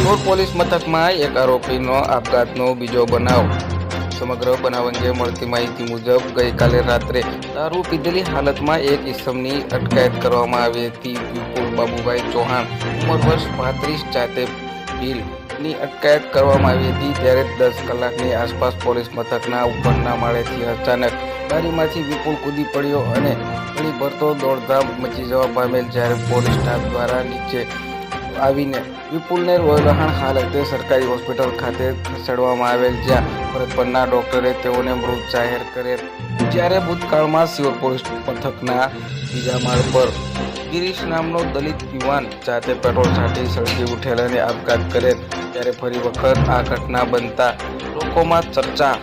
Sihor police મથકમાં એક આરોપીનો આપઘાતનો બીજો બનાવ। સમગ્ર બનાવ અંગે મળતી માહિતી મુજબ ગઈકાલે રાત્રે દારૂ પીધેલી હાલતમાં એક ઈસમની અટકાયત કરવામાં આવી હતી। વિપુલ બાબુભાઈ ચૌહાણ ઉંમર વર્ષ 35 જાતે ભીલની અટકાયત કરવામાં આવી હતી। ત્યારે 10 કલાકની આસપાસ પોલીસ મથકના ઉપરના માળેથી અચાનક બારીમાંથી વિપુલ કૂદી પડ્યો અને ગળી ભરતો દોડધામ મચી જવા પામેલ। જ્યારે પોલીસ સ્ટાફ દ્વારા નીચે આવીને વિપુલને લોહીલુહાણ હાલતે સરકારી હોસ્પિટલ ખાતે ખસેડવામાં આવેલ, જ્યાં ફરજ પરના ડોક્ટરે તેઓને મૃત જાહેર કરેલ। જ્યારે ભૂતકાળમાં સિહોર પોલીસ મથકના બીજા માળ પર ગિરીશ નામનો દલિત યુવાન જાતે પેટ્રોલ છાંટી સળગી ઉઠેલ અને આપઘાત કરેલ। ત્યારે ફરી વખત આ ઘટના બનતા લોકોમાં ચર્ચા